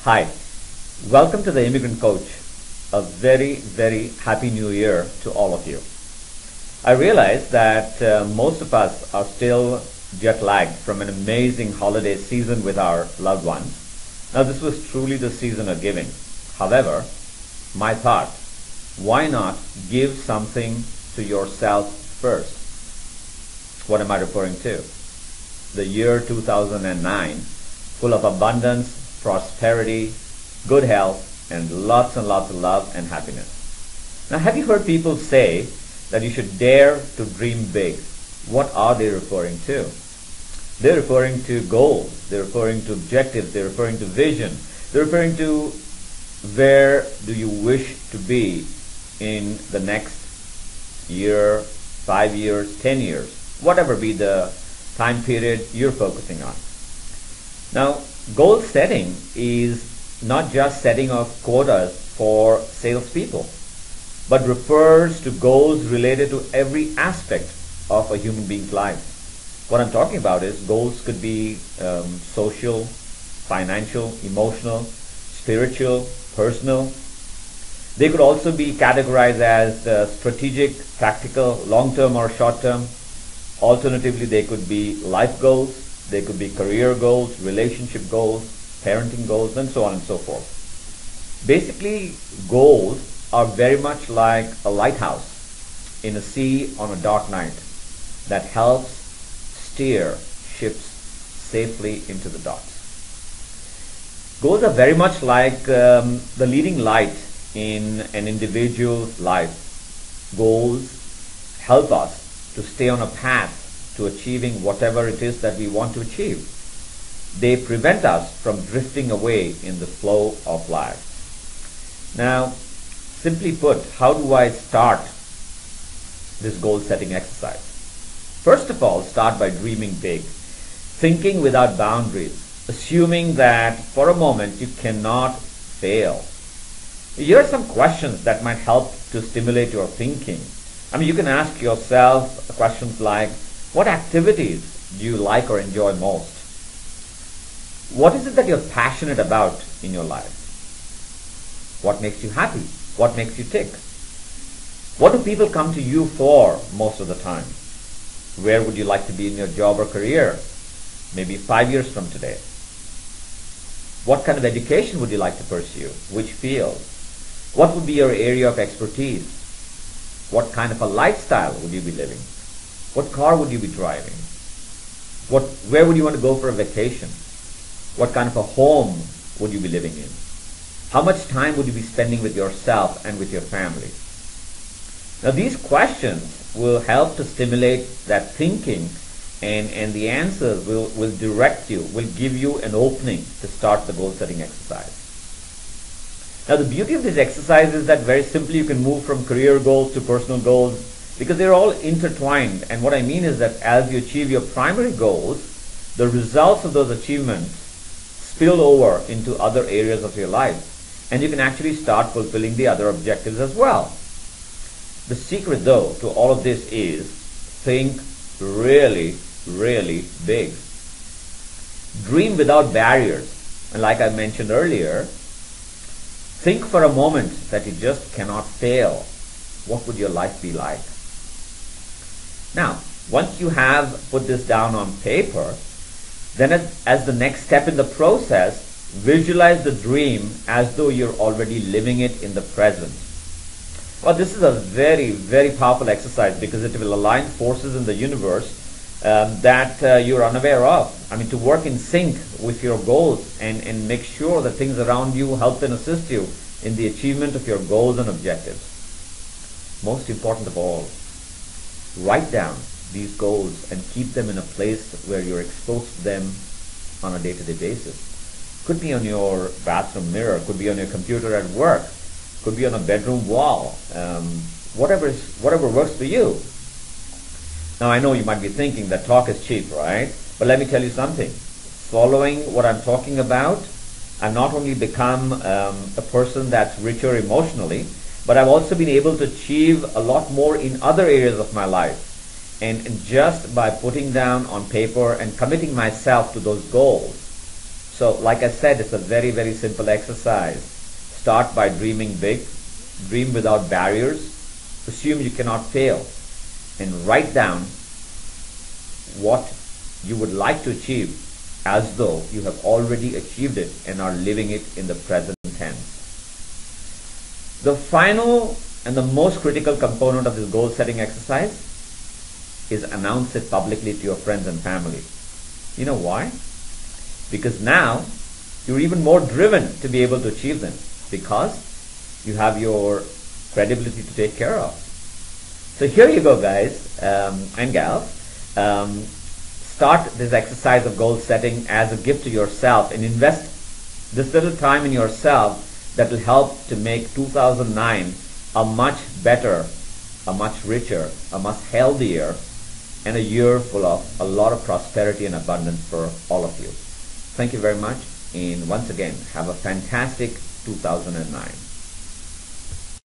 Hi, welcome to the Immigrant Coach. A very, very happy new year to all of you. I realize that most of us are still jet lagged from an amazing holiday season with our loved ones. Now, this was truly the season of giving. However, my thought, why not give something to yourself first? What am I referring to? The year 2009, full of abundance, prosperity, good health, and lots of love and happiness. Now, have you heard people say that you should dare to dream big? What are they referring to? They're referring to goals, they're referring to objectives, they're referring to vision, they're referring to where do you wish to be in the next year, 5 years, 10 years, whatever be the time period you're focusing on. Now, goal setting is not just setting of quotas for salespeople, but refers to goals related to every aspect of a human being's life. What I'm talking about is goals could be social, financial, emotional, spiritual, personal. They could also be categorized as strategic, practical, long-term or short-term. Alternatively, they could be life goals. They could be career goals, relationship goals, parenting goals, and so on and so forth. Basically, goals are very much like a lighthouse in a sea on a dark night that helps steer ships safely into the docks. Goals are very much like the leading light in an individual's life. Goals help us to stay on a path to achieving whatever it is that we want to achieve. They prevent us from drifting away in the flow of life. Now, simply put, how do I start this goal setting exercise? First of all, start by dreaming big, thinking without boundaries, assuming that for a moment you cannot fail. Here are some questions that might help to stimulate your thinking. You can ask yourself questions like, what activities do you like or enjoy most? What is it that you're passionate about in your life? What makes you happy? What makes you tick? What do people come to you for most of the time? Where would you like to be in your job or career? Maybe 5 years from today. What kind of education would you like to pursue? Which field? What would be your area of expertise? What kind of a lifestyle would you be living? What car would you be driving? Where would you want to go for a vacation? What kind of a home would you be living in? How much time would you be spending with yourself and with your family? Now, these questions will help to stimulate that thinking, and the answers will direct you, will give you an opening to start the goal setting exercise. Now, the beauty of this exercise is that very simply you can move from career goals to personal goals, because they're all intertwined. And what I mean is that as you achieve your primary goals, the results of those achievements spill over into other areas of your life, and you can actually start fulfilling the other objectives as well. The secret, though, to all of this is think really, really big. Dream without barriers. And like I mentioned earlier, think for a moment that you just cannot fail. What would your life be like? Now, once you have put this down on paper, then as the next step in the process, visualize the dream as though you're already living it in the present. Well, this is a very, very powerful exercise because it will align forces in the universe that you're unaware of. To work in sync with your goals and make sure that things around you help and assist you in the achievement of your goals and objectives. Most important of all, write down these goals and keep them in a place where you're exposed to them on a day-to-day basis. Could be on your bathroom mirror, could be on your computer at work, could be on a bedroom wall, whatever works for you. Now, I know you might be thinking that talk is cheap, right? But let me tell you something. Following what I'm talking about, I've not only become a person that's richer emotionally, but I've also been able to achieve a lot more in other areas of my life. And just by putting down on paper and committing myself to those goals, So like I said, it's a very, very simple exercise. Start by dreaming big, dream without barriers, assume you cannot fail, and write down what you would like to achieve as though you have already achieved it and are living it in the present tense. The final and the most critical component of this goal setting exercise is announce it publicly to your friends and family. You know why? Because now you're even more driven to be able to achieve them because you have your credibility to take care of. So here you go, guys and gals. Start this exercise of goal setting as a gift to yourself and invest this little time in yourself that will help to make 2009 a much better, a much richer, a much healthier, and a year full of a lot of prosperity and abundance for all of you. Thank you very much, and once again, have a fantastic 2009.